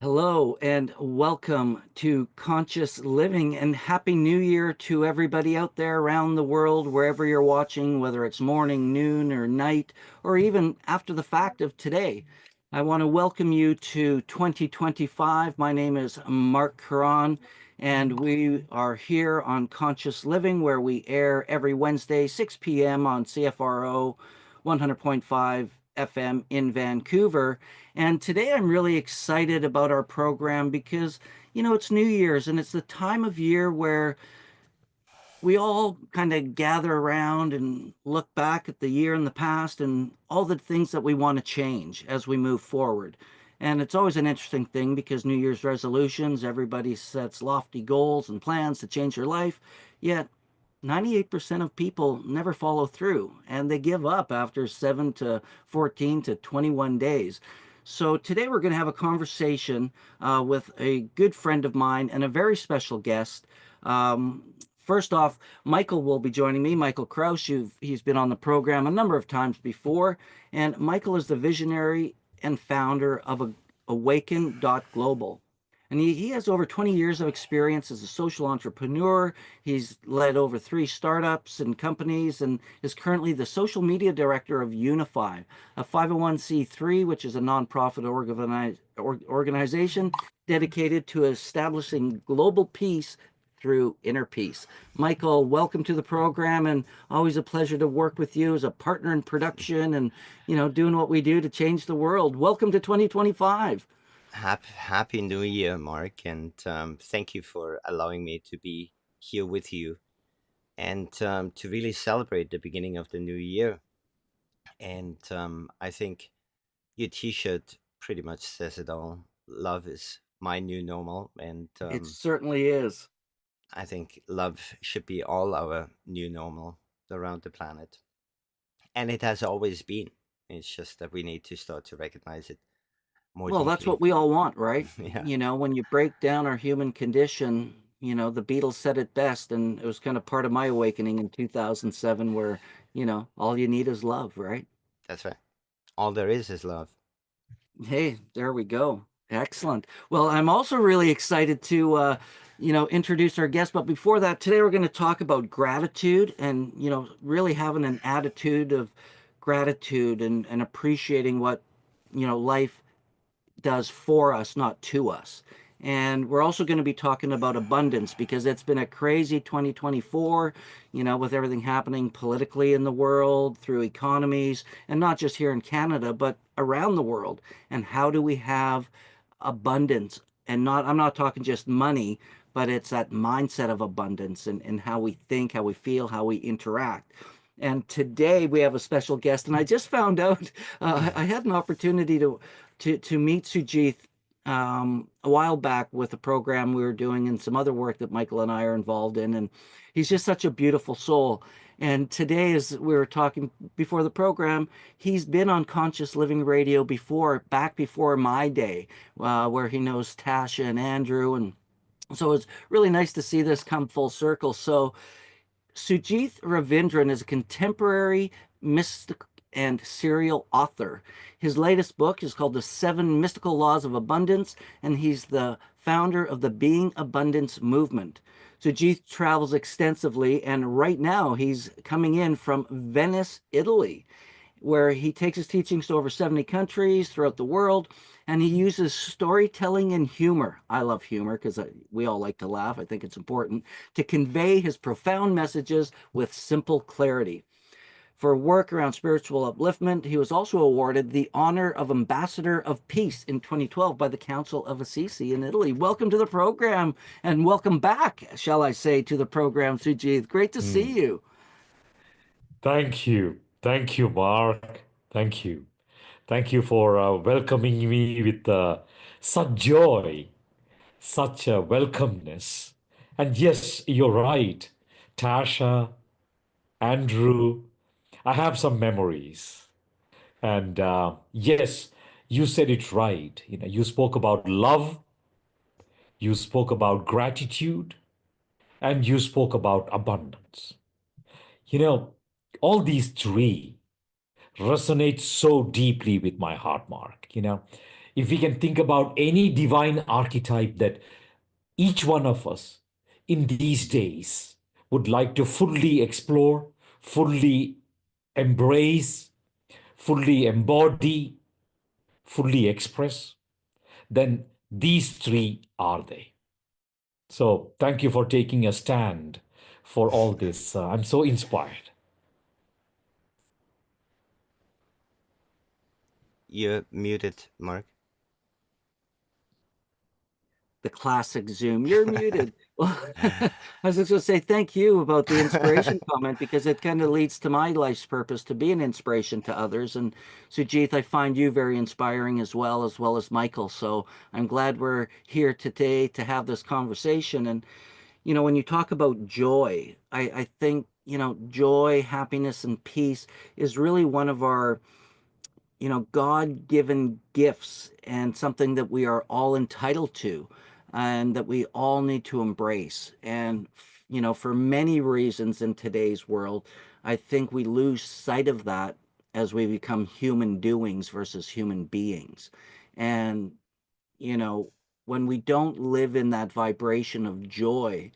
Hello and welcome to Conscious Living, and Happy New Year to everybody out there around the world, wherever you're watching, whether it's morning, noon, or night, or even after the fact of today. I want to welcome you to 2025. My name is Marc Caron, and we are here on Conscious Living, where we air every Wednesday, 6 p.m. on CFRO 100.5 FM in Vancouver. And today I'm really excited about our program because, it's New Year's and it's the time of year where we all kind of gather around and look back at the year in the past and all the things that we want to change as we move forward. And it's always an interesting thing because New Year's resolutions, everybody sets lofty goals and plans to change their life, yet 98% of people never follow through and they give up after 7 to 14 to 21 days. So today we're going to have a conversation with a good friend of mine and a very special guest. First off, Michael will be joining me, Michael Kraus. He's been on the program a number of times before, and Michael is the visionary and founder of Awaken.global. And he has over 20 years of experience as a social entrepreneur. He's led over 3 startups and companies and is currently the social media director of Unify, a 501c3, which is a nonprofit organization dedicated to establishing global peace through inner peace. Michael, welcome to the program, and always a pleasure to work with you as a partner in production and, doing what we do to change the world. Welcome to 2025. Happy New Year, Mark, and thank you for allowing me to be here with you and to really celebrate the beginning of the new year. And I think your T-shirt pretty much says it all. Love is my new normal, and It certainly is. I think love should be all our new normal around the planet. And it has always been. It's just that we need to start to recognize it more Well, that's deeply. what we all want, right? Yeah, When you break down our human condition, the Beatles said it best, and it was kind of part of my awakening in 2007, where, all you need is love, right? that's right. All there is love. Hey, there we go. Excellent. Well, I'm also really excited to, introduce our guest. But before that, today we're going to talk about gratitude and, really having an attitude of gratitude and appreciating what, life does for us, not to us. And we're also going to be talking about abundance because it's been a crazy 2024, with everything happening politically in the world, through economies, and not just here in Canada, but around the world. And how do we have abundance? And I'm not talking just money, but it's that mindset of abundance and how we think, how we feel, how we interact. And today we have a special guest, and I just found out I had an opportunity to meet Sujith a while back with a program we were doing and some other work that Michael and I are involved in. And he's just such a beautiful soul. And today, as we were talking before the program, he's been on Conscious Living Radio before, back before my day, where he knows Tasha and Andrew. And so it's really nice to see this come full circle. So Sujith Ravindran is a contemporary mystic and serial author. His latest book is called The 7 Mystical Laws of Abundance, and he's the founder of the Being Abundance movement. Sujith travels extensively, and right now he's coming in from Venice, Italy, where he takes his teachings to over 70 countries throughout the world, and he uses storytelling and humor. I love humor because we all like to laugh. I think it's important to convey his profound messages with simple clarity. For work around spiritual upliftment, he was also awarded the honor of Ambassador of Peace in 2012 by the Council of Assisi in Italy. Welcome to the program, and welcome back, shall I say, to the program, Sujith. Great to see you. Thank you. Thank you, Mark. Thank you. Thank you for welcoming me with such joy, such a welcomeness. And yes, you're right. Tasha, Andrew, I have some memories. And yes, you said it right. You spoke about love, you spoke about gratitude, and you spoke about abundance. You know, all these three resonate so deeply with my heart, Mark. If we can think about any divine archetype that each one of us in these days would like to fully explore, fully embrace, fully embody, fully express, then these three are they. So thank you for taking a stand for all this. I'm so inspired. You're muted, Mark. The classic Zoom. You're muted. Well, I was just going to say thank you about the inspiration comment because it kind of leads to my life's purpose to be an inspiration to others. And Sujith, I find you very inspiring as well as Michael. So I'm glad we're here today to have this conversation. And when you talk about joy, I think joy, happiness, and peace is really one of our God-given gifts and something that we are all entitled to and that we all need to embrace. And, for many reasons in today's world, I think we lose sight of that as we become human doings versus human beings. And, when we don't live in that vibration of joy,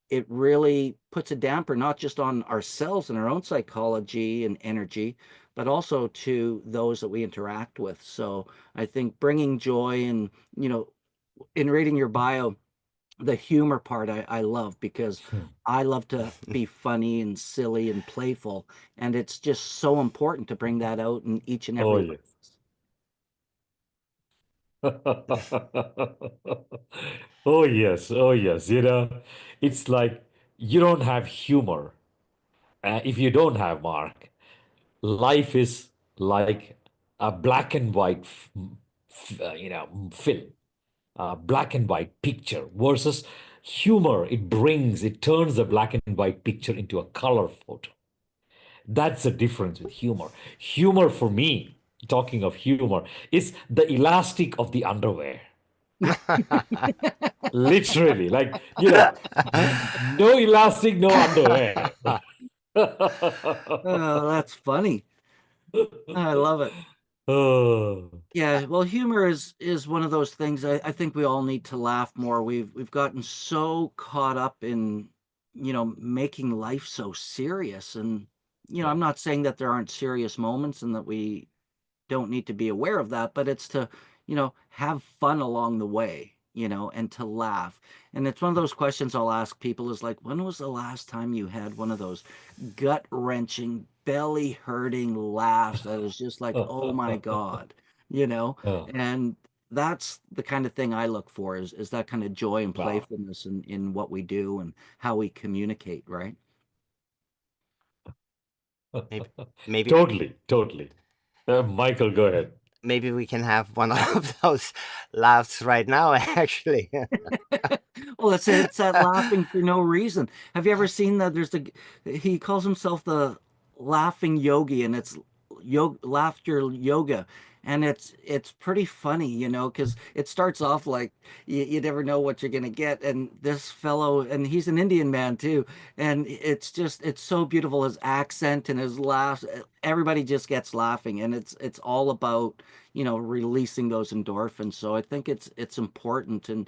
it really puts a damper not just on ourselves and our own psychology and energy, but also to those that we interact with. So I think bringing joy and, in reading your bio, the humor part I love because I love to be funny and silly and playful. And it's just so important to bring that out in each and Oh, every one yes. Oh, yes. Oh, yes. It's like you don't have humor. If you don't have Mark, life is like a black and white, film, a black and white picture versus humor. It turns a black and white picture into a color photo. That's the difference with humor. Humor of, for me, talking of humor, is the elastic of the underwear. Literally, like, no elastic, no underwear. Oh, that's funny. I love it. Oh, Yeah, well, humor is one of those things I think we all need to laugh more. We've gotten so caught up in, making life so serious. And, yeah. I'm not saying that there aren't serious moments and that we don't need to be aware of that, but it's to, have fun along the way, and to laugh. And it's one of those questions I'll ask people is like, when was the last time you had one of those gut wrenching, belly hurting laughs that is just like, oh my God, you know? Oh, And that's the kind of thing I look for is that kind of joy and wow. playfulness in what we do and how we communicate, right? maybe, maybe, Totally, totally. Michael, go ahead. maybe we can have one of those laughs right now. Actually, Well, it's that laughing for no reason. Have you ever seen that? He calls himself the laughing yogi, and it's laughter yoga, and it's pretty funny, because it starts off like you never know what you're gonna get, and this fellow, and he's an Indian man too, and it's so beautiful his accent and his laughs. Everybody just gets laughing, and it's all about releasing those endorphins. So I think it's important, and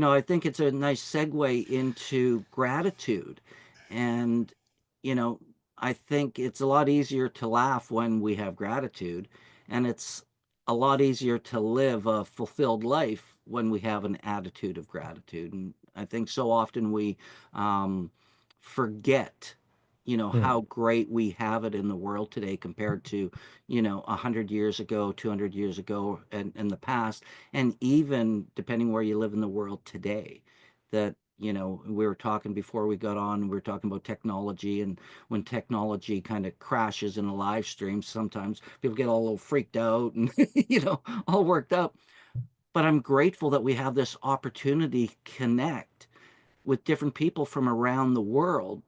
I think it's a nice segue into gratitude. And, you know, I think it's a lot easier to laugh when we have gratitude, and it's a lot easier to live a fulfilled life when we have an attitude of gratitude. And I think so often we um, forget, Hmm. how great we have it in the world today compared to, 100 years ago, 200 years ago, and in the past, and even depending where you live in the world today. That we were talking before we got on, we were talking about technology, and when technology kind of crashes in a live stream, sometimes people get all a little freaked out and all worked up. But I'm grateful that we have this opportunity to connect with different people from around the world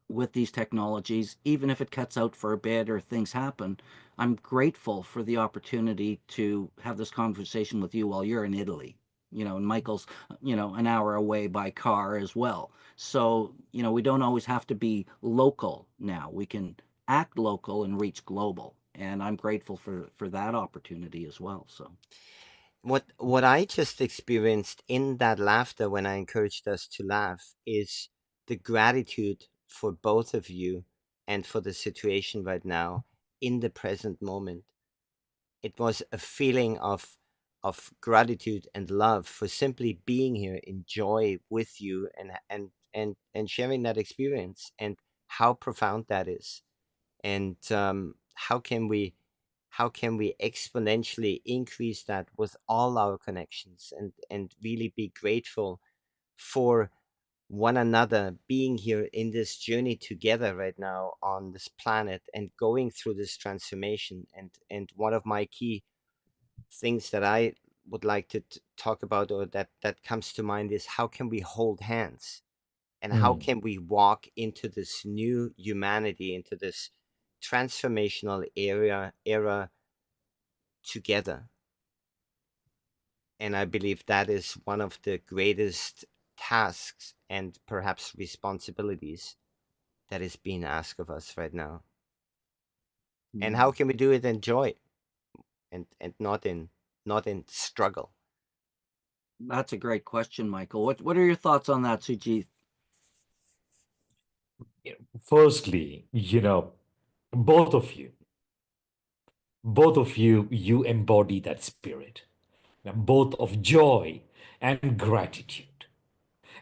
with these technologies, even if it cuts out for a bit or things happen. I'm grateful for the opportunity to have this conversation with you while you're in Italy. and Michael's, an hour away by car as well. So, we don't always have to be local now. We can act local and reach global. And I'm grateful for that opportunity as well. So, What I just experienced in that laughter when I encouraged us to laugh is the gratitude for both of you and for the situation right now in the present moment. It was a feeling of gratitude and love for simply being here in joy with you and sharing that experience and how profound that is. And how can we exponentially increase that with all our connections and really be grateful for one another being here in this journey together right now on this planet and going through this transformation. And one of my key things that I would like to talk about, or that comes to mind, is how can we hold hands and how can we walk into this new humanity, into this transformational era together. And I believe that is one of the greatest tasks and perhaps responsibilities that is being asked of us right now. And how can we do it in joy and not in struggle? that's a great question, Michael. What are your thoughts on that, Sujith? Firstly, both of you, you embody that spirit, both of joy and gratitude.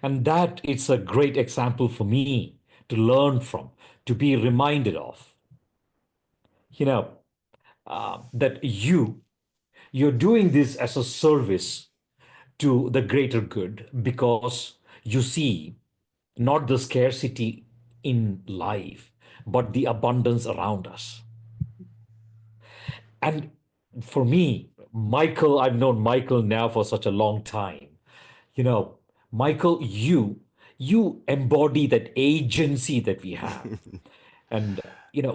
And that it's a great example for me to learn from, to be reminded of. You know, that you're doing this as a service to the greater good because you see not the scarcity in life, but the abundance around us. And for me, Michael, I've known Michael now for such a long time. You know, Michael, you embody that agency that we have. And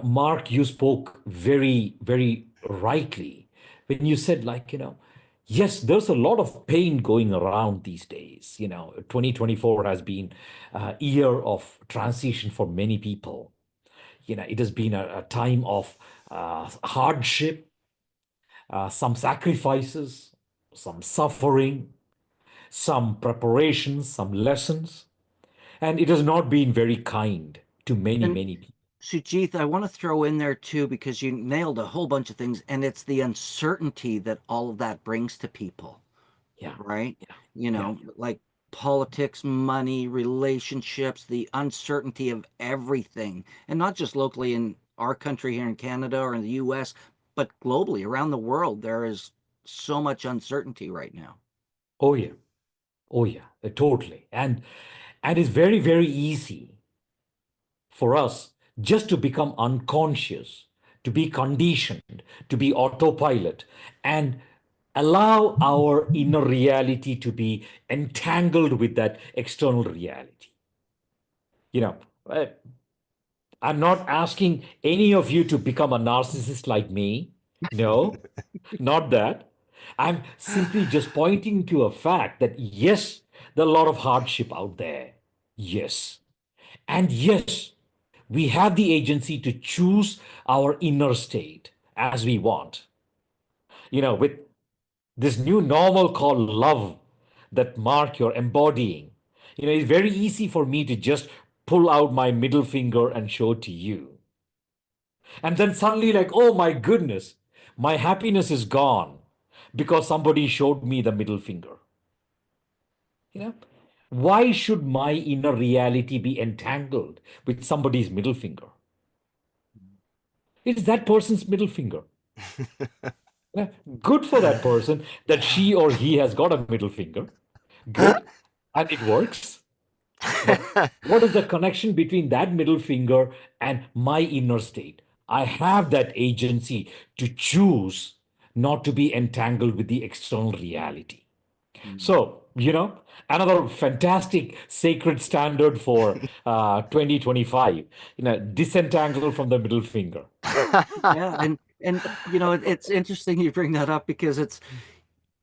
Mark, you spoke very, very rightly when you said, like, yes, there's a lot of pain going around these days. 2024 has been a year of transition for many people. It has been a time of hardship, some sacrifices, some suffering, some preparations, some lessons, and it has not been very kind to many, And many people. Sujith, I want to throw in there too, because you nailed a whole bunch of things, and it's the uncertainty that all of that brings to people, Yeah, right? yeah, yeah, Like politics, money, relationships, the uncertainty of everything, and not just locally in our country here in Canada or in the US, but globally around the world. There is so much uncertainty right now. oh yeah, oh yeah, totally. And it's very, very easy for us just to become unconscious, to be conditioned, to be autopilot, and allow our inner reality to be entangled with that external reality. You know, uh, I'm not asking any of you to become a narcissist like me. No, not that. I'm simply just pointing to a fact that yes, there are a lot of hardship out there. Yes. And yes, we have the agency to choose our inner state as we want. With this new normal called love that Mark you're embodying, it's very easy for me to just pull out my middle finger and show to you. And then suddenly, like, oh my goodness, my happiness is gone because somebody showed me the middle finger. You know, why should my inner reality be entangled with somebody's middle finger? It's that person's middle finger. Yeah, good for that person that she or he has got a middle finger. Good. And it works. But what is the connection between that middle finger and my inner state? I have that agency to choose not to be entangled with the external reality. So, another fantastic sacred standard for 2025, disentangle from the middle finger. Yeah, and it's interesting you bring that up because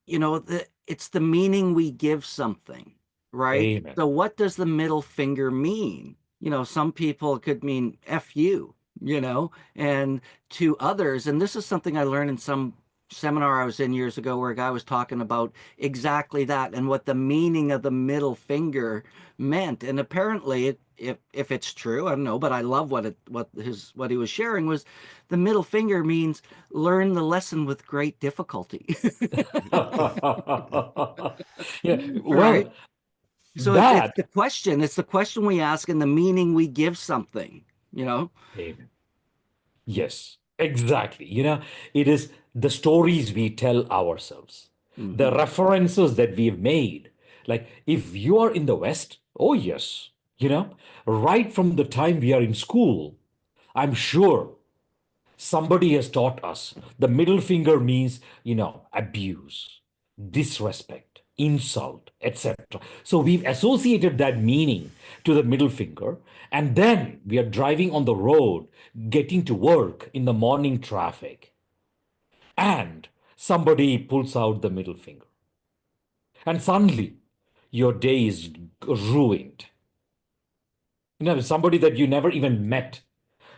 it's the meaning we give something, right? Amen. So what does the middle finger mean? Some people it could mean F you, and to others, and this is something I learned in some seminar I was in years ago where a guy was talking about exactly that and what the meaning of the middle finger meant. And apparently if it's true, I don't know, but I love what he was sharing was the middle finger means learn the lesson with great difficulty. Yeah, Right. well, So it's that, the question. It's the question we ask and the meaning we give something, amen. Yes, exactly. It is the stories we tell ourselves, the Hmm. references that we've made. Like, if you are in the West, oh, yes, right from the time we are in school, I'm sure somebody has taught us the middle finger means, abuse, disrespect, insult, etc. So we've associated that meaning to the middle finger. And then we are driving on the road, getting to work in the morning traffic, and somebody pulls out the middle finger. And suddenly your day is ruined. Somebody that you never even met,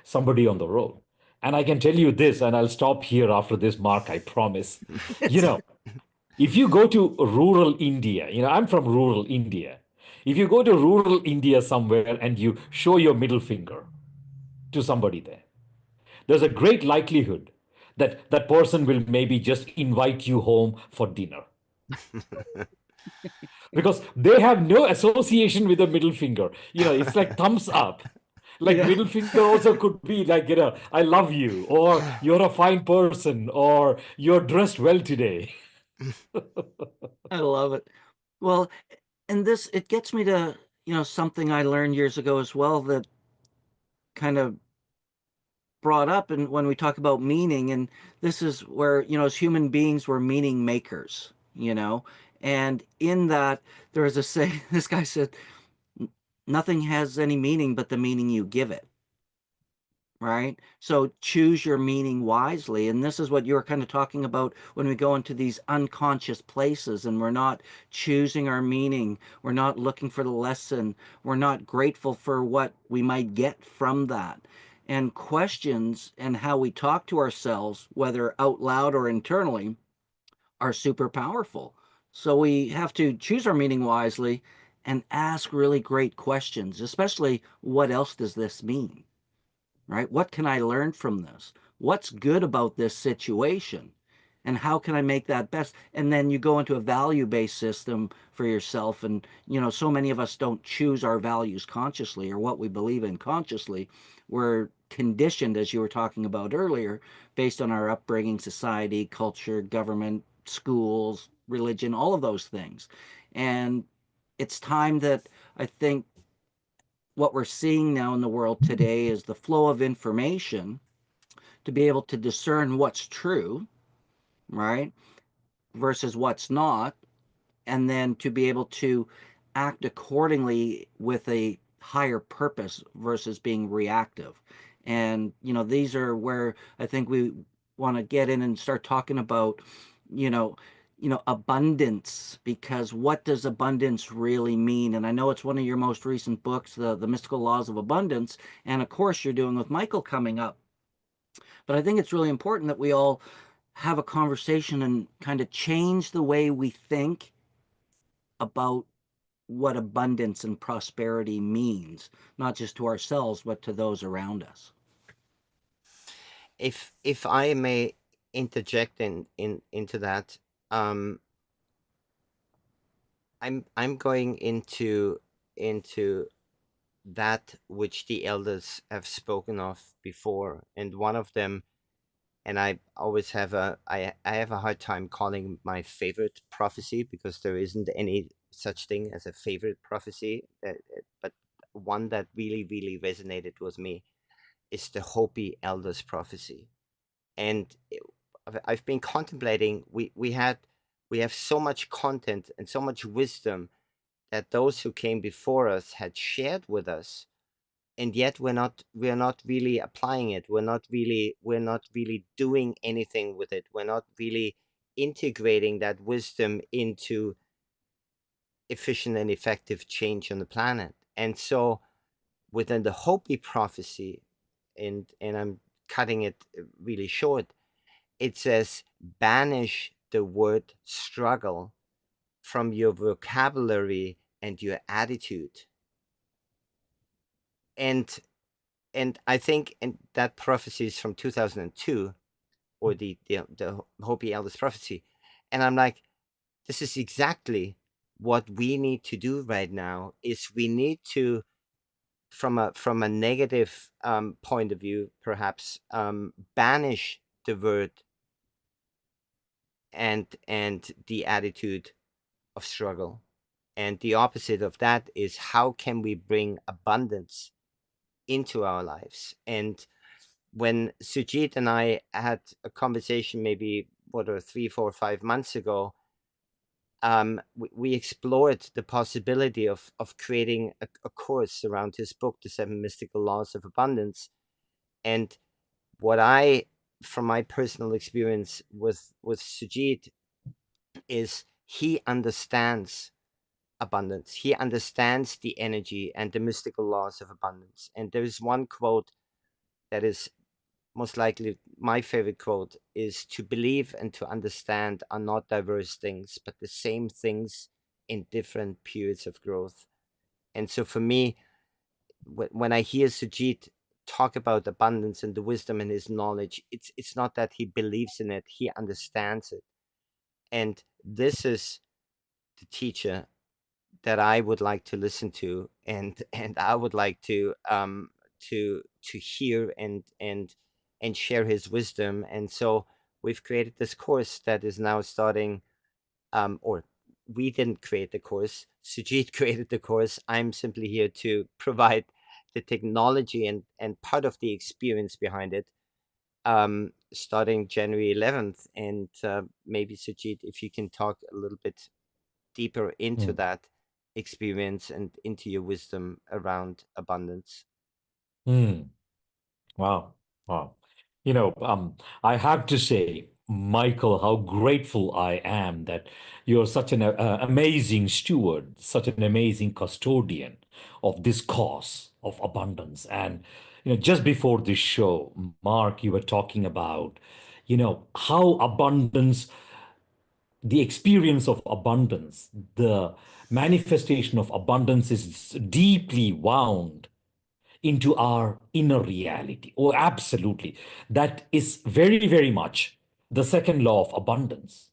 somebody on the road. And I can tell you this, and I'll stop here after this, Mark, I promise. You It's know, if you go to rural India, I'm from rural India. If you go to rural India somewhere and you show your middle finger to somebody there, there's a great likelihood that that person will maybe just invite you home for dinner because they have no association with the middle finger. It's like thumbs up. Like yeah, middle finger also could be like, I love you, or you're a fine person, or you're dressed well today. I love it. Well, and this it gets me to, something I learned years ago as well that kind of brought up and when we talk about meaning, and this is where, as human beings we're meaning makers, and in that there is a say this guy said nothing has any meaning but the meaning you give it, right? So choose your meaning wisely. And this is what you were kind of talking about when we go into these unconscious places and we're not choosing our meaning, we're not looking for the lesson, we're not grateful for what we might get from that. And questions and how we talk to ourselves, whether out loud or internally, are super powerful. So we have to choose our meaning wisely and ask really great questions, especially what else does this mean? Right? What can I learn from this? What's good about this situation? And how can I make that best? And then you go into a value-based system for yourself. And, so many of us don't choose our values consciously or what we believe in consciously. We're conditioned, as you were talking about earlier, based on our upbringing, society, culture, government, schools, religion, all of those things. And it's time that I think what we're seeing now in the world today is the flow of information to be able to discern what's true, right, versus what's not, and then to be able to act accordingly with a higher purpose versus being reactive. And, these are where I think we want to get in and start talking about, you know, abundance, because what does abundance really mean? And I know it's one of your most recent books, the Mystical Laws of Abundance, and of course you're doing with Michael coming up. But I think it's really important that we all have a conversation and kind of change the way we think about what abundance and prosperity means, not just to ourselves, but to those around us. If I may interject into that, um, I'm going into that which the elders have spoken of before, and one of them, and I always have I have a hard time calling my favorite prophecy because there isn't any such thing as a favorite prophecy, but one that really resonated with me is the Hopi elders prophecy. And I've been contemplating, we have so much content and so much wisdom that those who came before us had shared with us, and yet we're not really applying it, we're not really doing anything with it, we're not really integrating that wisdom into efficient and effective change on the planet. And so within the Hopi prophecy, and I'm cutting it really short, it says, banish the word struggle from your vocabulary and your attitude. And I think, and that prophecy is from 2002, or the Hopi Elders prophecy. And I'm like, this is exactly what we need to do right now. Is we need to, from a negative point of view, perhaps banish the word and the attitude of struggle. And the opposite of that is, how can we bring abundance into our lives? And when Sujith and I had a conversation, maybe 3, 4, 5 months ago, we explored the possibility of creating a course around his book, The 7 Mystical Laws of Abundance. And what I, from my personal experience with Sujith, is he understands abundance. He understands the energy and the mystical laws of abundance. And there is one quote that is most likely my favorite quote, is, to believe and to understand are not diverse things, but the same things in different periods of growth. And so for me, when I hear Sujith talk about abundance and the wisdom and his knowledge, it's not that he believes in it, he understands it. And this is the teacher that I would like to listen to, and I would like to hear and share his wisdom. And so we've created this course that is now starting, or we didn't create the course, Sujith created the course. I'm simply here to provide the technology and part of the experience behind it, starting January 11th. And maybe Sujith, if you can talk a little bit deeper into that experience and into your wisdom around abundance. Wow. Wow. You know, I have to say, Michael, how grateful I am that you're such an amazing steward, such an amazing custodian of this cause of abundance. And, just before this show, Mark, you were talking about, how abundance, the experience of abundance, the manifestation of abundance is deeply wound into our inner reality. Oh, absolutely. That is very, very much the second law of abundance.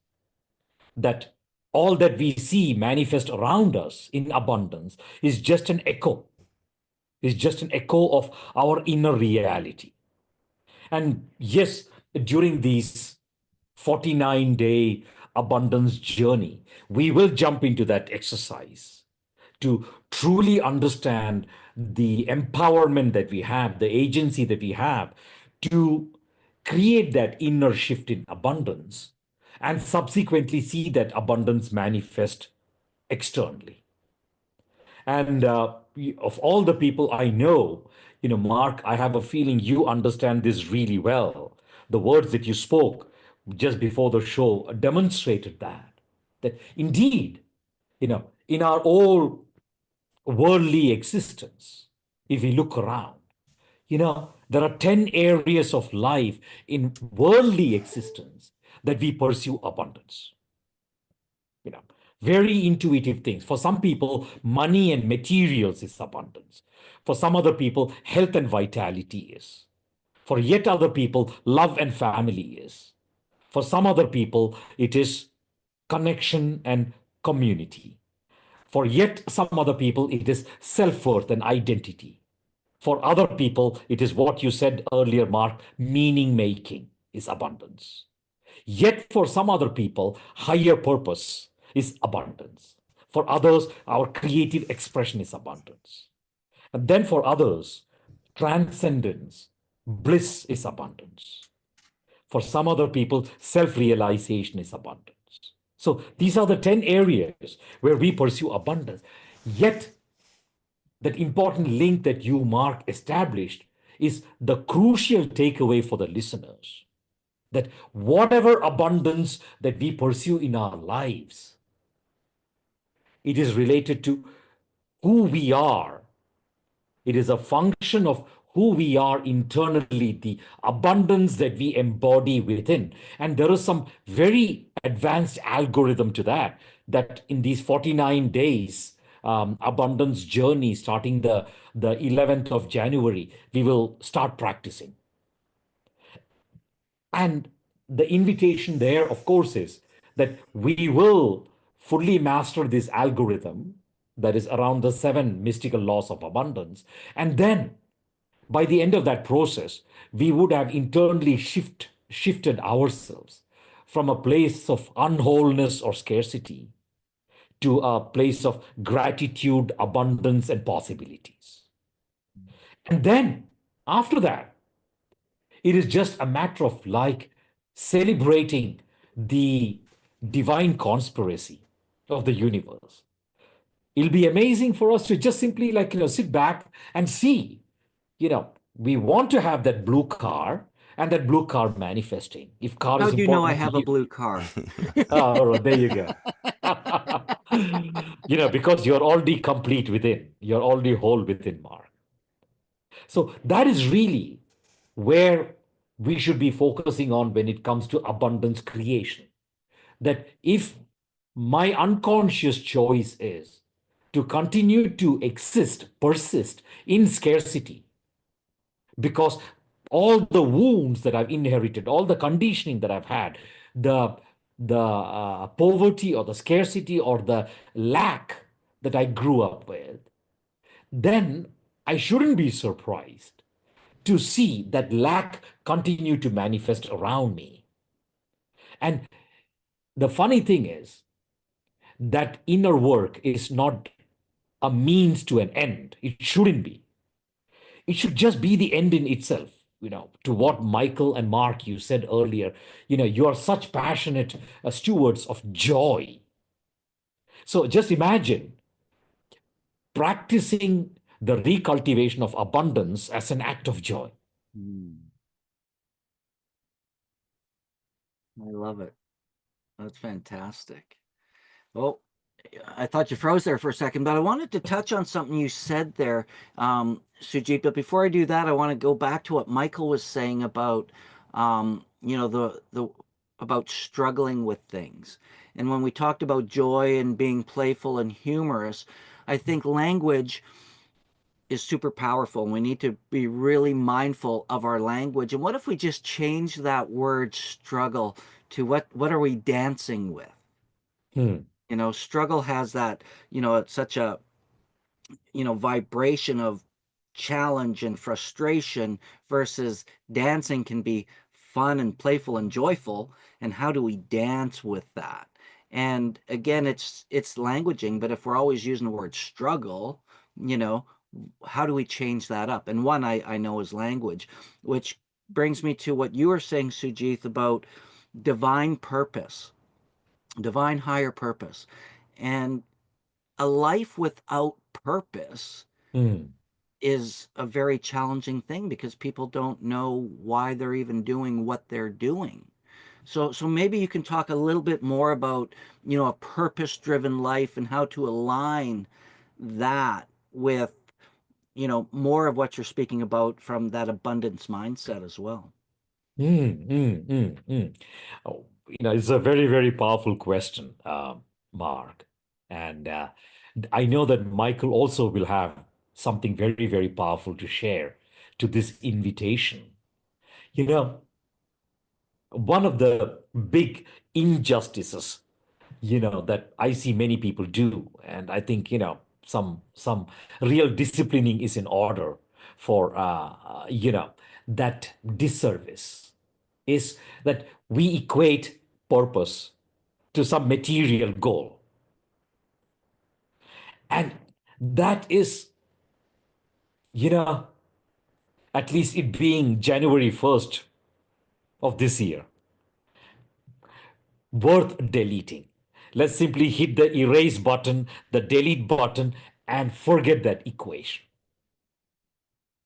That all that we see manifest around us in abundance is just an echo, is just an echo of our inner reality. And yes, during these 49-day abundance journey, we will jump into that exercise to truly understand the empowerment that we have, the agency that we have to create that inner shift in abundance and subsequently see that abundance manifest externally. And of all the people I know, Mark, I have a feeling you understand this really well. The words that you spoke just before the show demonstrated that indeed, in our all worldly existence, if we look around, there are 10 areas of life in worldly existence that we pursue abundance. You know, very intuitive things. For some people, money and materials is abundance. For some other people, health and vitality is. For yet other people, love and family is. For some other people, it is connection and community. For yet some other people, it is self-worth and identity. For other people, it is what you said earlier, Mark, meaning making is abundance. Yet for some other people, higher purpose is abundance. For others, our creative expression is abundance. And then for others, transcendence, bliss is abundance. For some other people, self-realization is abundance. So these are the 10 areas where we pursue abundance. Yet that important link that you, Mark, established is the crucial takeaway for the listeners. that whatever abundance that we pursue in our lives, it is related to who we are. It is a function of who we are internally, the abundance that we embody within. And there is some very advanced algorithm to that, that in these 49 days, abundance journey starting the 11th of January, we will start practicing. And the invitation there, of course, is that we will fully master this algorithm that is around the 7 mystical laws of abundance. And then by the end of that process, we would have internally shifted ourselves from a place of unwholeness or scarcity to a place of gratitude, abundance, and possibilities. And then after that, it is just a matter of like celebrating the divine conspiracy of the universe. It'll be amazing for us to just simply like, sit back and see, we want to have that blue car and that blue car manifesting. If car How is do you know I important to have a you, blue car? all right, there you go. Because you're already complete within, you're already whole within, Mark. So that is really where we should be focusing on when it comes to abundance creation. That if my unconscious choice is to continue to persist in scarcity, because all the wounds that I've inherited, all the conditioning that I've had, the poverty or the scarcity or the lack that I grew up with, then I shouldn't be surprised to see that lack continue to manifest around me. And the funny thing is that inner work is not a means to an end. It shouldn't be. It should just be the end in itself. To what Michael and Mark you said earlier, you are such passionate stewards of joy. So just imagine practicing the recultivation of abundance as an act of joy. I love it. That's fantastic. Oh, I thought you froze there for a second, but I wanted to touch on something you said there, Sujit. But before I do that, I want to go back to what Michael was saying about, the about struggling with things. And when we talked about joy and being playful and humorous, I think language is super powerful, and we need to be really mindful of our language. And what if we just change that word struggle to what are we dancing with? Hmm. Struggle has that, it's such a, vibration of challenge and frustration, versus dancing can be fun and playful and joyful. And how do we dance with that? And again, it's languaging, but if we're always using the word struggle, you know, how do we change that up? And one I know is language, which brings me to what you were saying, Sujith, about divine purpose, divine higher purpose. And a life without purpose Hmm. is a very challenging thing, because people don't know why they're even doing what they're doing. So maybe you can talk a little bit more about, a purpose-driven life and how to align that with, more of what you're speaking about from that abundance mindset as well. Mm, mm, mm, mm. Oh, it's a very, very powerful question, Mark. And I know that Michael also will have something very, very powerful to share to this invitation. You know, one of the big injustices, that I see many people do, and I think, some real disciplining is in order for, that disservice is that we equate purpose to some material goal. And that is, you know, at least it being January 1st of this year, worth deleting. Let's simply hit the erase button, the delete button, and forget that equation.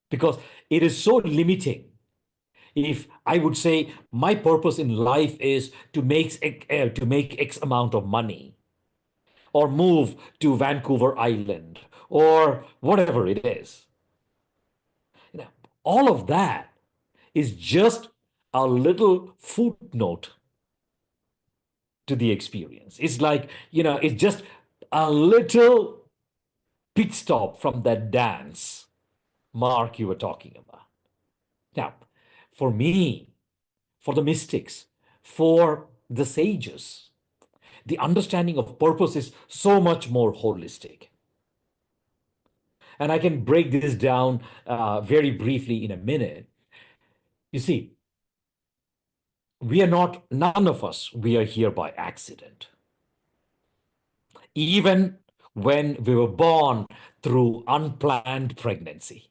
Because it is so limiting. If I would say my purpose in life is to make X amount of money, or move to Vancouver Island, or whatever it is, you know, all of that is just a little footnote to the experience. It's like, it's just a little pit stop from that dance, Mark, you were talking about. Now, for me, for the mystics, for the sages, the understanding of purpose is so much more holistic. And I can break this down very briefly in a minute. You see, none of us, we are here by accident. Even when we were born through unplanned pregnancy.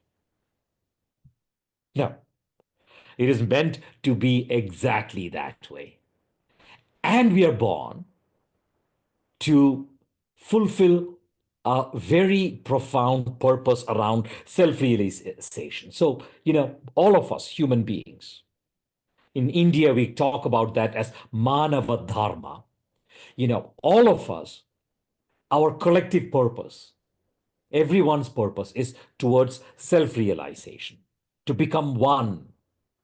No, it is meant to be exactly that way. And we are born to fulfill a very profound purpose around self-realization. So, all of us, human beings, in India, we talk about that as Manava Dharma. All of us, our collective purpose, everyone's purpose is towards self-realization, to become one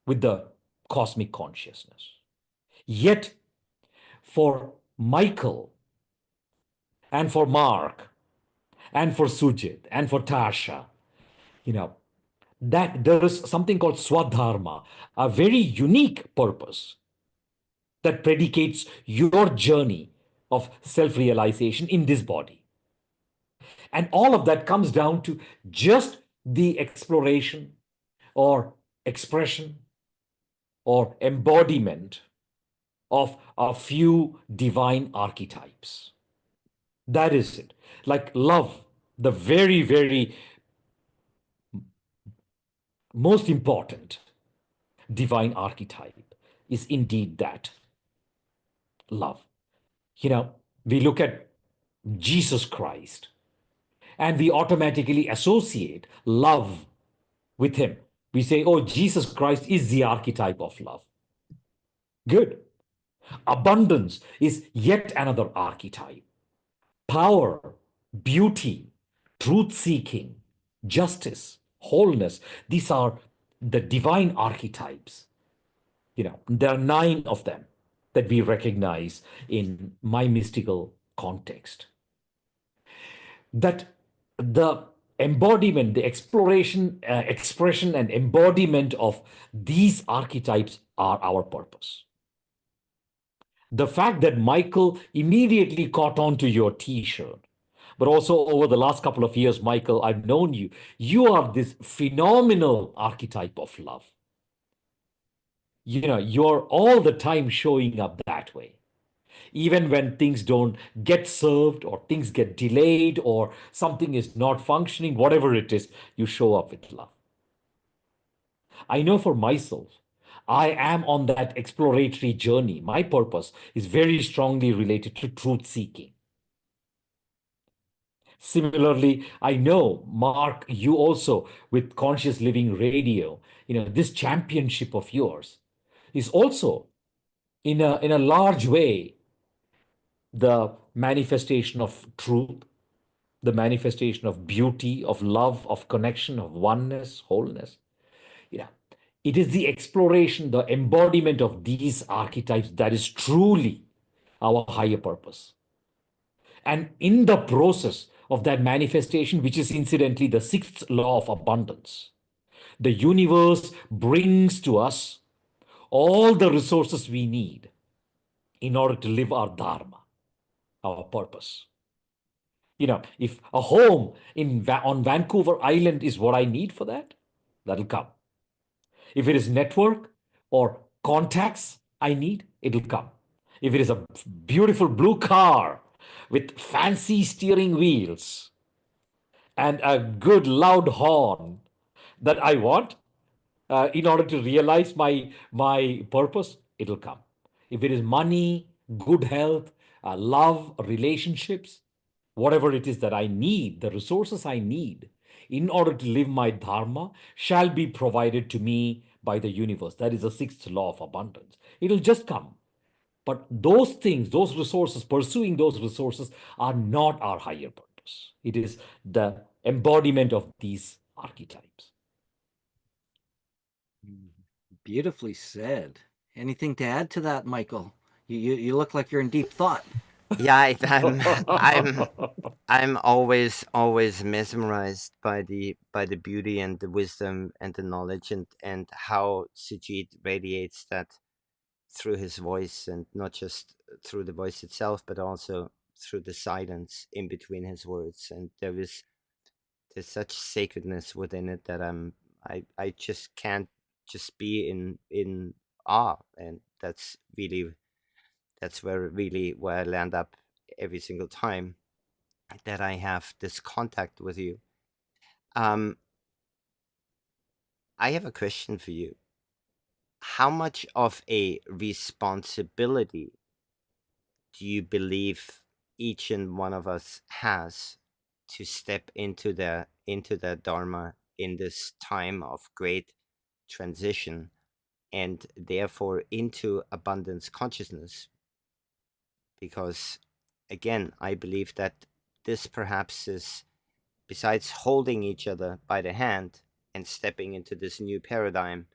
with the cosmic consciousness. Yet, for Michael, and for Marc, and for Sujith, and for Tasha, that there is something called Swadharma, a very unique purpose that predicates your journey of self-realization in this body. And all of that comes down to just the exploration or expression or embodiment of a few divine archetypes. That is it. Like love, the very, very most important divine archetype is indeed that love. We look at Jesus Christ and we automatically associate love with him. We say, oh, Jesus Christ is the archetype of love. Good. Abundance is yet another archetype. Power, beauty, truth-seeking, justice, wholeness, these are the divine archetypes. There are 9 of them that we recognize in my mystical context. That the embodiment, the exploration, expression, and embodiment of these archetypes are our purpose. The fact that Michael immediately caught on to your t-shirt, but also over the last couple of years, Michael, I've known you. You are this phenomenal archetype of love. You're all the time showing up that way. Even when things don't get served or things get delayed or something is not functioning, whatever it is, you show up with love. I know for myself, I am on that exploratory journey. My purpose is very strongly related to truth seeking. Similarly, I know, Marc, you also with Conscious Living Radio, this championship of yours is also in a large way the manifestation of truth, the manifestation of beauty, of love, of connection, of oneness, wholeness. It is the exploration, the embodiment of these archetypes that is truly our higher purpose. And in the process of that manifestation, which is incidentally the 6th law of abundance, the universe brings to us all the resources we need in order to live our dharma, our purpose. If a home on Vancouver Island is what I need for that, that'll come. If it is network or contacts I need, it'll come. If it is a beautiful blue car with fancy steering wheels and a good loud horn that I want in order to realize my purpose, it'll come. If it is money, good health, love, relationships, whatever it is that I need, the resources I need in order to live my dharma shall be provided to me by the universe. That is the sixth law of abundance. It'll just come. But those things, those resources, pursuing those resources are not our higher purpose. It is the embodiment of these archetypes. Beautifully said. Anything to add to that, Michael? You look like you're in deep thought. Yeah, I'm always mesmerized by the beauty and the wisdom and the knowledge and how Sujit radiates that through his voice, and not just through the voice itself, but also through the silence in between his words. And there's such sacredness within it that I just can't just be in awe, and that's where I land up every single time that I have this contact with you. I have a question for you. How much of a responsibility do you believe each and one of us has to step into the Dharma in this time of great transition, and therefore into abundance consciousness? Because again, I believe that this perhaps is, besides holding each other by the hand and stepping into this new paradigm,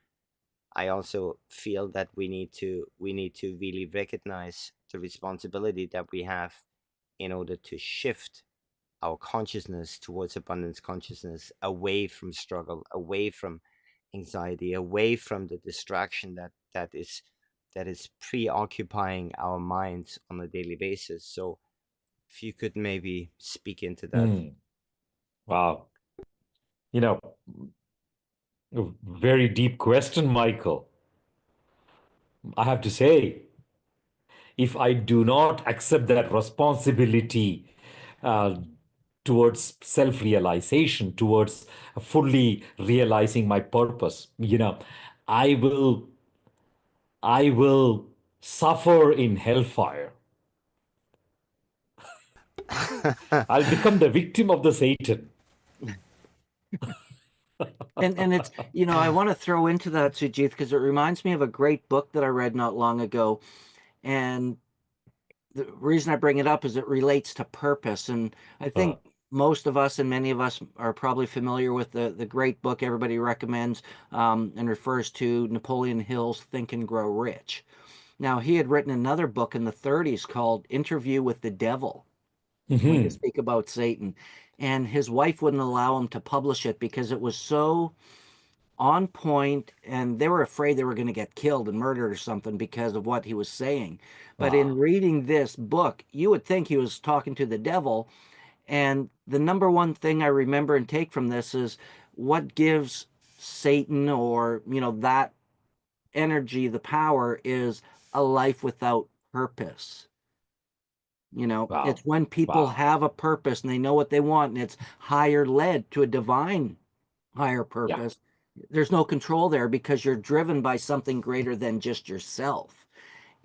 I also feel that we need to really recognize the responsibility that we have in order to shift our consciousness towards abundance consciousness, away from struggle, away from anxiety, away from the distraction that is preoccupying our minds on a daily basis. So if you could maybe speak into that. Wow. You know, a very deep question, Michael. I have to say, if I do not accept that responsibility uh, towards self-realization, towards fully realizing my purpose, I will I will suffer in hellfire. I'll become the victim of the Satan. And it's, I want to throw into that, Sujith, because it reminds me of a great book that I read not long ago. And the reason I bring it up is it relates to purpose. And I Uh, think most of us and many of us are probably familiar with the great book everybody recommends and refers to, Napoleon Hill's Think and Grow Rich. Now, he had written another book in the 30s called Interview with the Devil, when you mhm. speak about Satan. And his wife wouldn't allow him to publish it because it was so on point, and they were afraid they were going to get killed and murdered or something because of what he was saying. But in Wow. reading this book, you would think he was talking to the devil. And the number one thing I remember and take from this is what gives Satan, or, that energy, the power, is a life without purpose. It's Wow. when people Wow. have a purpose and they know what they want, and it's higher led to a divine higher Yeah. purpose. There's no control there because you're driven by something greater than just yourself.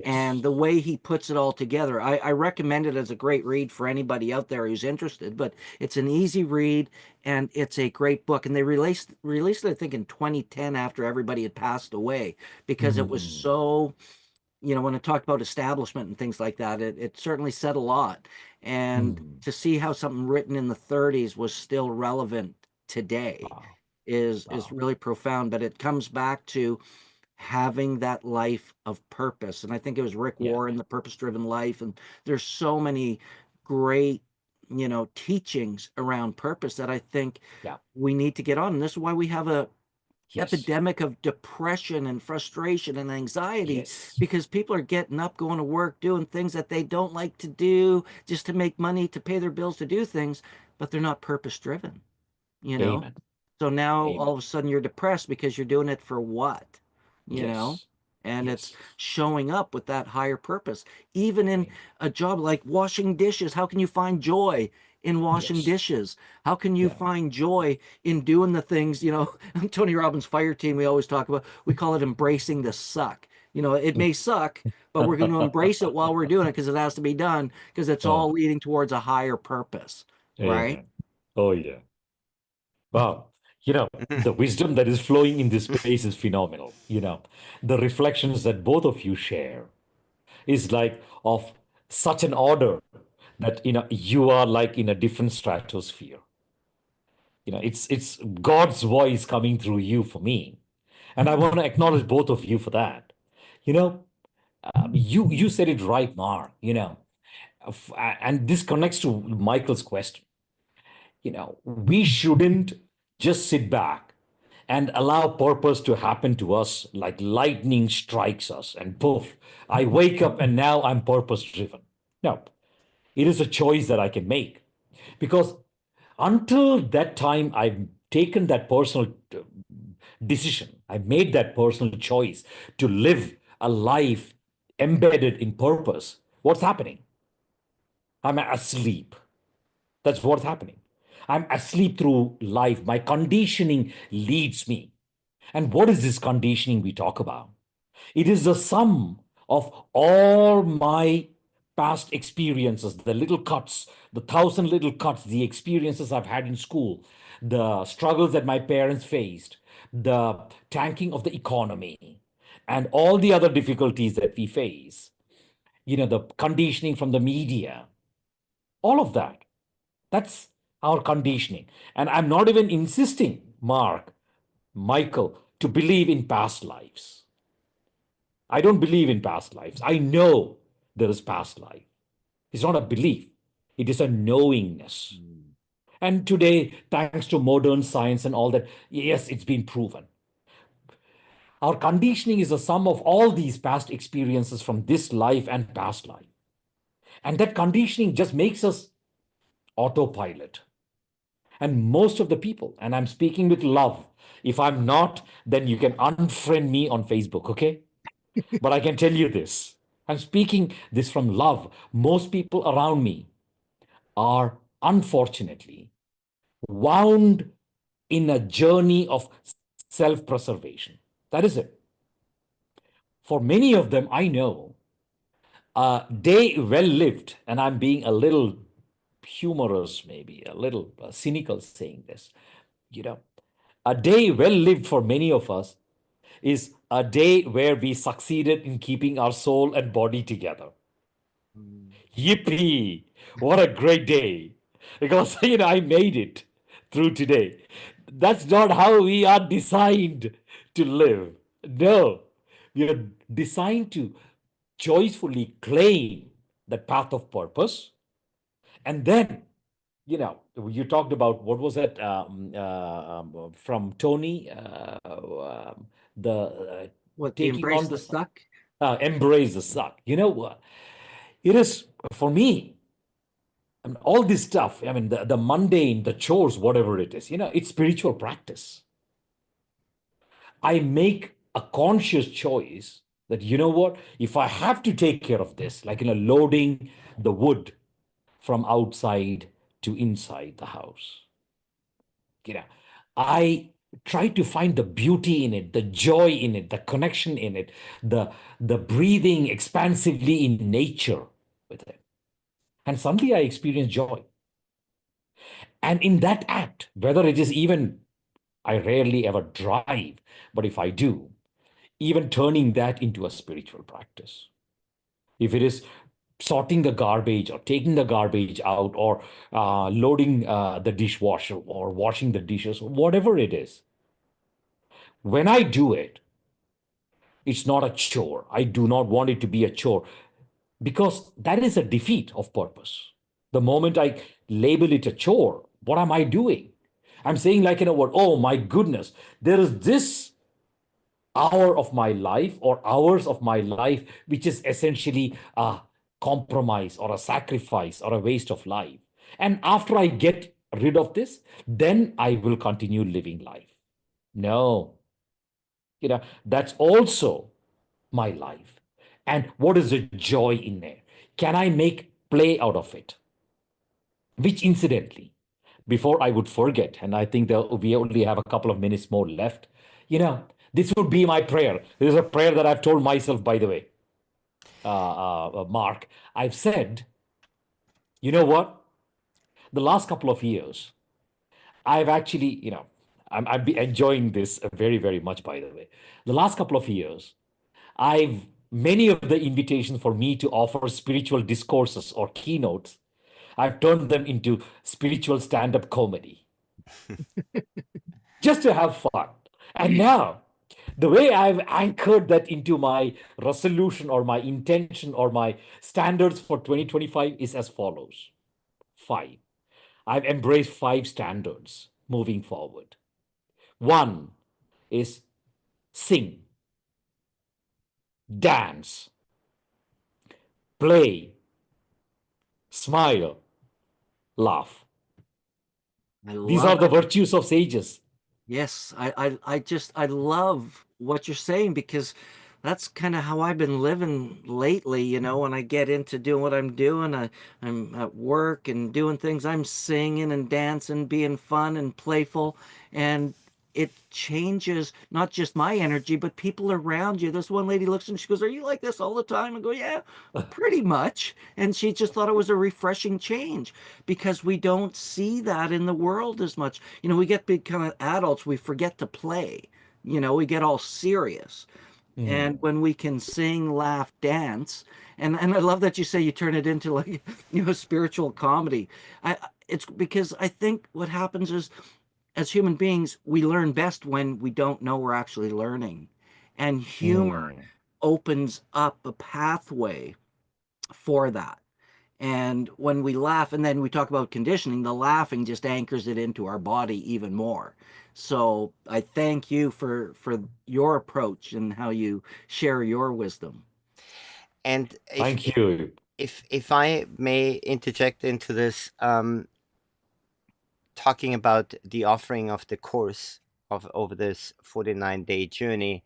And Yes. the way he puts it all together, I recommend it as a great read for anybody out there who's interested. But it's an easy read and it's a great book. And they released it, I think, in 2010 after everybody had passed away, because it was Mhm. so, when it talked about establishment and things like that, it certainly said a lot. And Mhm. to see how something written in the 30s was still relevant today Wow. is Wow. really profound. But it comes back to having that life of purpose. And I think it was Rick Yeah. Warren, The Purpose Driven Life. And there's so many great, teachings around purpose that I think Yeah. we need to get on. And this is why we have a Yes. epidemic of depression and frustration and anxiety, Yes. because people are getting up, going to work, doing things that they don't like to do just to make money, to pay their bills, to do things, but they're not purpose driven, you know? Amen. So now all Amen. of a sudden you're depressed because you're doing it for what? You know? Yes. And it's Yes. showing up with that higher purpose. Even in Amen. a job like washing dishes, how can you find joy in washing Yes. dishes? How can you Yeah. find joy in doing the things, on Tony Robbins' fire team, we always talk about, we call it embracing the suck. It may suck, but we're going to embrace it while we're doing it because it has to be done, because it's Uh, all leading towards a higher purpose, right? Amen. Oh, yeah. Wow. The wisdom that is flowing in this space is phenomenal. The reflections that both of you share is like of such an order that you are like in a different stratosphere. It's God's voice coming through you for me, and I want to acknowledge both of you for that. You know, you said it right, Mark. And this connects to Michael's question. We shouldn't just sit back and allow purpose to happen to us like lightning strikes us and poof, I wake up and now I'm purpose driven. No, it is a choice that I can make because until that time, I've taken that personal decision. I made that personal choice to live a life embedded in purpose. What's happening? I'm asleep. That's what's happening. I'm asleep through life. My conditioning leads me. And what is this conditioning we talk about? It is the sum of all my past experiences, the little cuts, the thousand little cuts, the experiences I've had in school, the struggles that my parents faced, the tanking of the economy, and all the other difficulties that we face, the conditioning from the media, all of that. That's our conditioning. And I'm not even insisting, Mark, Michael, to believe in past lives. I don't believe in past lives. I know there is past life. It's not a belief, it is a knowingness. And today, thanks to modern science and all that, yes, it's been proven. Our conditioning is a sum of all these past experiences from this life and past life. And that conditioning just makes us autopilot. And most of the people, and I'm speaking with love. If I'm not, then you can unfriend me on Facebook, okay? But I can tell you this. I'm speaking this from love. Most people around me are unfortunately wound in a journey of self preservation. That is it. For many of them, I know a day well lived, and I'm being a little humorous, maybe a little cynical saying this, you know, a day well lived for many of us is a day where we succeeded in keeping our soul and body together. Yippee! What a great day. Because, I made it through today. That's not how we are designed to live. No, we are designed to choicefully claim the path of purpose. And then, you talked about what was that from Tony, the What, the taking embrace on the the suck? embrace the suck. It is for me. I mean, all this stuff. I mean, the mundane, the chores, whatever it is. It's spiritual practice. I make a conscious choice that what, if I have to take care of this, like loading the wood from outside to inside the house. You know, I try to find the beauty in it, the joy in it, the connection in it, the breathing expansively in nature with it. And suddenly I experience joy. And in that act, whether it is even, I rarely ever drive, but if I do, even turning that into a spiritual practice. If it is sorting the garbage or taking the garbage out or loading the dishwasher or washing the dishes, whatever it is, when I do it, it's not a chore. I do not want it to be a chore because that is a defeat of purpose. The moment I label it a chore, what am I doing? I'm saying, like, what? Oh my goodness, there is this hour of my life or hours of my life, which is essentially a compromise or a sacrifice or a waste of life. And after I get rid of this, then I will continue living life. No, that's also my life. And what is the joy in there? Can I make play out of it? Which, incidentally, before I would forget, and I think that we only have a couple of minutes more left, this would be my prayer. This is a prayer that I've told myself, by the way, Mark. I've said, you know what? The last couple of years, I've actually, I'm be enjoying this very, very much, by the way. The last couple of years, many of the invitations for me to offer spiritual discourses or keynotes, I've turned them into spiritual stand-up comedy just to have fun. And now, the way I've anchored that into my resolution or my intention or my standards for 2025 is as follows. Five. I've embraced five standards moving forward. One is sing, dance, play, smile, laugh. I These love are the it. virtues of sages. Yes, I love what you're saying because that's kind of how I've been living lately. When I get into doing what I'm doing, I'm at work and doing things. I'm singing and dancing, being fun and playful, and it changes not just my energy, but people around you. This one lady looks and she goes, "Are you like this all the time?" I go, "Yeah, pretty much." And she just thought it was a refreshing change because we don't see that in the world as much. We get big kind of adults, we forget to play. We get all serious. And Mm, when we can sing, laugh, dance, and I love that you say you turn it into like spiritual comedy. It's because I think what happens is as human beings, we learn best when we don't know we're actually learning. And humor mm. opens up a pathway for that. And when we laugh, and then we talk about conditioning, the laughing just anchors it into our body even more. So I thank you for your approach and how you share your wisdom. And Thank you. if I may interject into this, talking about the offering of the course of over this 49-day journey,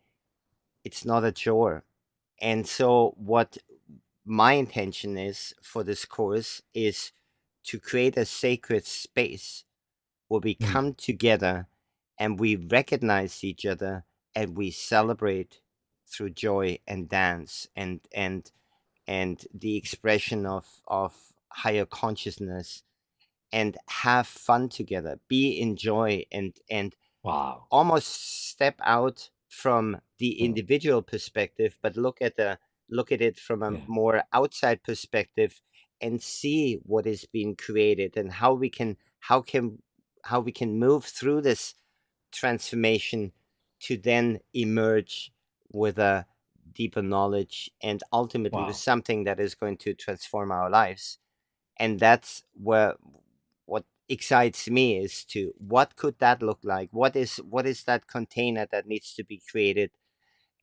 it's not a chore. And so what my intention is for this course is to create a sacred space where we Mm, come together and we recognize each other and we celebrate through joy and dance and the expression of higher consciousness, and have fun together, be in joy, and wow. almost step out from the Mm, individual perspective, but look at it from a yeah. more outside perspective and see what is being created and how we can move through this transformation to then emerge with a deeper knowledge and ultimately with Wow. something that is going to transform our lives. And that's where what excites me is to what could that look like, what is that container that needs to be created,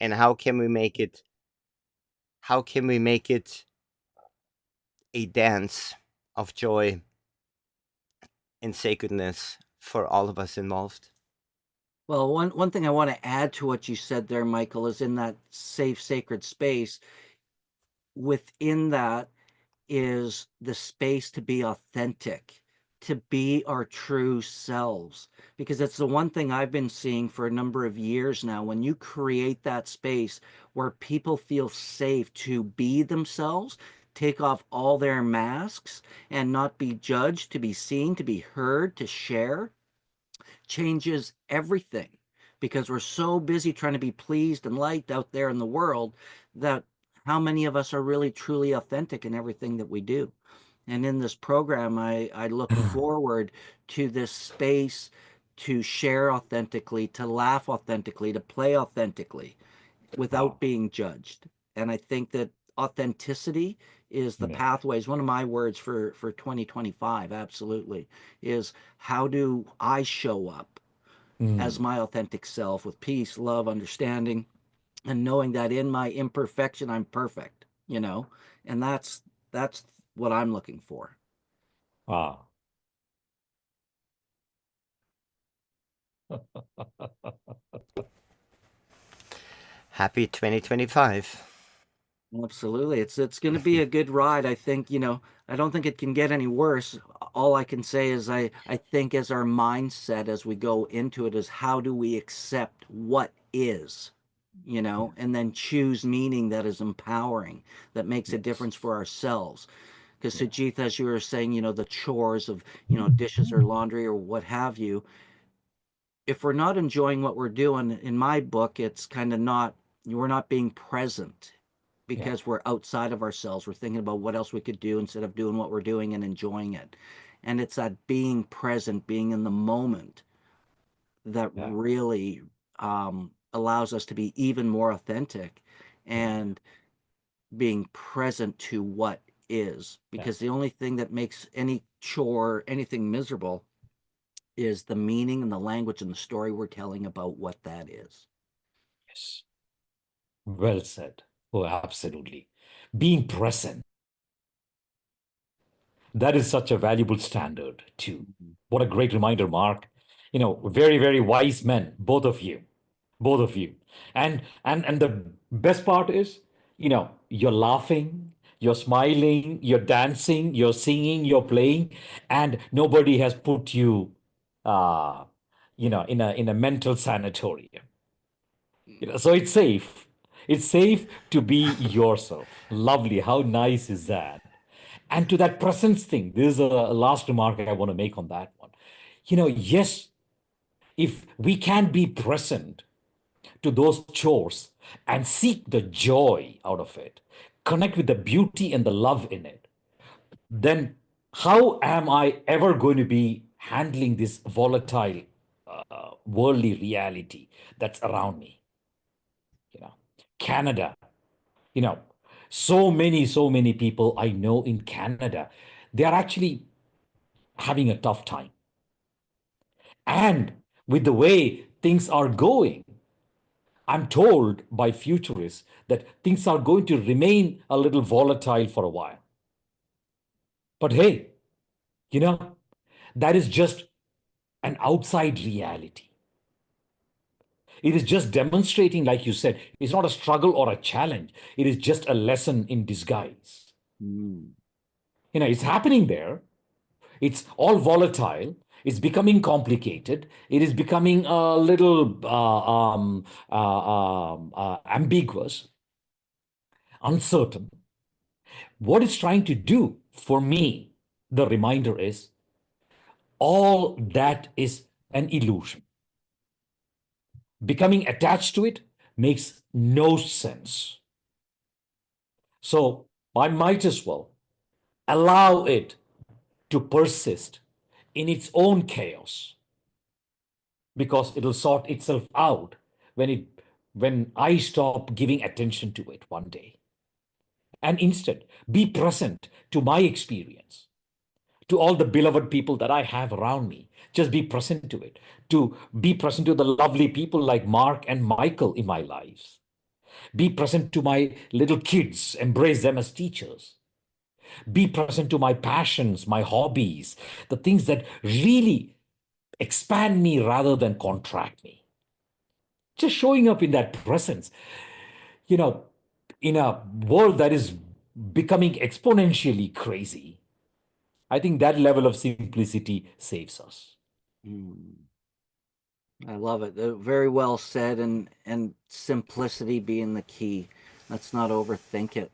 and how can we make it a dance of joy and sacredness for all of us involved. Well, one thing I want to add to what you said there, Michael, is in that safe, sacred space. Within that is the space to be authentic, to be our true selves. Because it's the one thing I've been seeing for a number of years now. When you create that space where people feel safe to be themselves, take off all their masks and not be judged, to be seen, to be heard, to share, changes everything because we're so busy trying to be pleased and liked out there in the world that how many of us are really truly authentic in everything that we do. And in this program, I look forward to this space to share authentically, to laugh authentically, to play authentically Wow. without being judged. And I think that authenticity is the Yeah. pathways. One of my words for 2025, absolutely, is how do I show up as Mm, my authentic self with peace, love, understanding, and knowing that in my imperfection I'm perfect. And that's what I'm looking for. wow. Happy 2025. Absolutely. It's going to be a good ride. I think, I don't think it can get any worse. All I can say is I think as our mindset as we go into it is how do we accept what is, Yeah. and then choose meaning that is empowering, that makes a Yes. difference for ourselves. Because Yeah. Sujith, as you were saying, the chores of, dishes or laundry or what have you, if we're not enjoying what we're doing, in my book, it's kind of not, we're not being present Yeah. because we're outside of ourselves. We're thinking about what else we could do instead of doing what we're doing and enjoying it. And it's that being present, being in the moment that Yeah. really allows us to be even more authentic Yeah. and being present to what is. Yeah. Because the only thing that makes any chore, anything miserable, is the meaning and the language and the story we're telling about what that is. Yes. Well said. Oh, absolutely. Being present. That is such a valuable standard, too. Mhm. What a great reminder, Mark. Very, very wise men, both of you. Both of you. And the best part is, you're laughing, you're smiling, you're dancing, you're singing, you're playing, and nobody has put you in a mental sanatorium. So it's safe. It's safe to be yourself. Lovely. How nice is that? And to that presence thing, this is a last remark I want to make on that one. Yes, if we can be present to those chores and seek the joy out of it, connect with the beauty and the love in it, then how am I ever going to be handling this volatile worldly reality that's around me? You know, Canada, you know, so many people I know in Canada, they are actually having a tough time. And with the way things are going, I'm told by futurists that things are going to remain a little volatile for a while. But hey, you know, that is just an outside reality. It is just demonstrating, like you said, it's not a struggle or a challenge. It is just a lesson in disguise. Mm. It's happening there. It's all volatile. It's becoming complicated. It is becoming a little ambiguous, uncertain. What it's trying to do for me, the reminder is all that is an illusion. Becoming attached to it makes no sense. So I might as well allow it to persist in its own chaos because it'll sort itself out when I stop giving attention to it one day. And instead, be present to my experience, to all the beloved people that I have around me. Just be present to it, to be present to the lovely people like Mark and Michael in my lives. Be present to my little kids, embrace them as teachers. Be present to my passions, my hobbies, the things that really expand me rather than contract me. Just showing up in that presence, you know, in a world that is becoming exponentially crazy. I think that level of simplicity saves us. Mm. I love it. Very well said, and simplicity being the key. Let's not overthink it.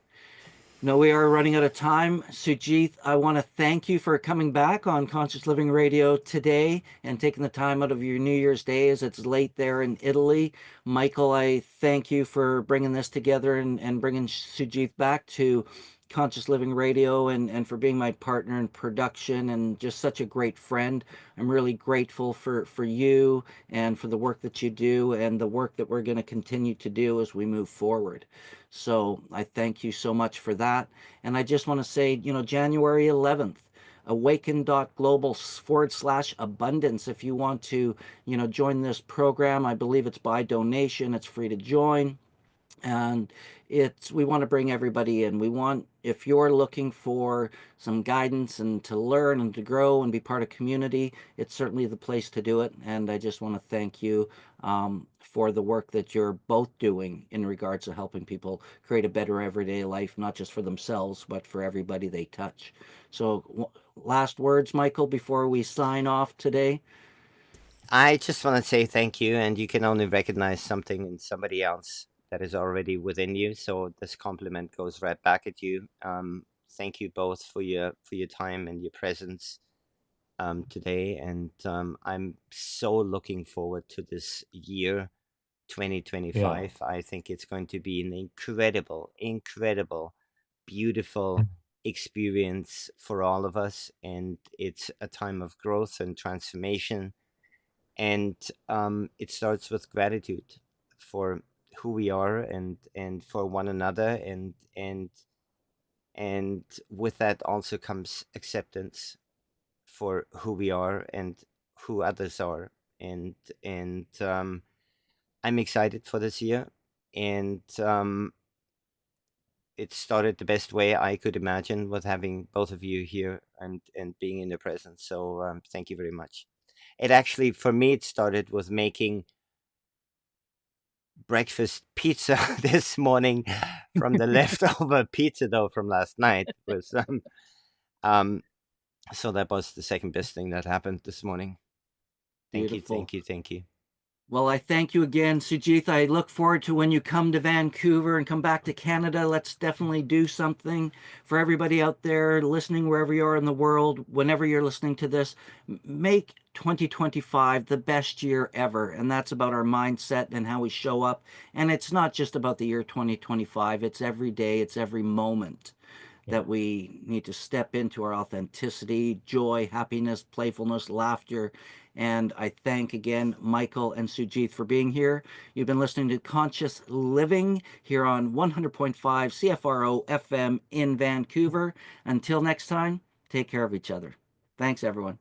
No, we are running out of time. Sujith, I want to thank you for coming back on Conscious Living Radio today and taking the time out of your New Year's Day as it's late there in Italy. Michael, I thank you for bringing this together and bringing Sujith back to Conscious Living Radio and for being my partner in production and just such a great friend. I'm really grateful for you and for the work that you do and the work that we're going to continue to do as we move forward. So I thank you so much for that. And I just want to say, January 11th, awaken.global/abundance. If you want to, join this program, I believe it's by donation. It's free to join. And we want to bring everybody in. We want, if you're looking for some guidance and to learn and to grow and be part of community, it's certainly the place to do it. And I just want to thank you for the work that you're both doing in regards to helping people create a better everyday life, not just for themselves, but for everybody they touch. So last words, Michael, before we sign off today. I just want to say thank you, and you can only recognize something in somebody else that is already within you. So this compliment goes right back at you. Thank you both for your time and your presence. today, and I'm so looking forward to this year Yeah. 2025. I think it's going to be an incredible, Mm. beautiful experience for all of us, and it's a time of growth and transformation. And it starts with gratitude for who we are, and for one another, and with that also comes acceptance for who we are and who others are. And I'm excited for this year, and it started the best way I could imagine, with having both of you here and being in your presence. So thank you very much. It actually, for me, it started with making breakfast pizza this morning from the leftover pizza dough from last night. Was um, so that was the second best thing that happened this morning. Thank you, Beautiful. thank you, thank you. Well, I thank you again, Sujith. I look forward to when you come to Vancouver and come back to Canada. Let's definitely do something for everybody out there listening, wherever you are in the world. Whenever you're listening to this, make 2025 the best year ever. And that's about our mindset and how we show up. And it's not just about the year 2025, it's every day, it's every moment Yeah. that we need to step into our authenticity, joy, happiness, playfulness, laughter. And I thank again Michael and Sujith for being here. You've been listening to Conscious Living here on 100.5 CFRO FM in Vancouver. Until next time, take care of each other. Thanks, everyone.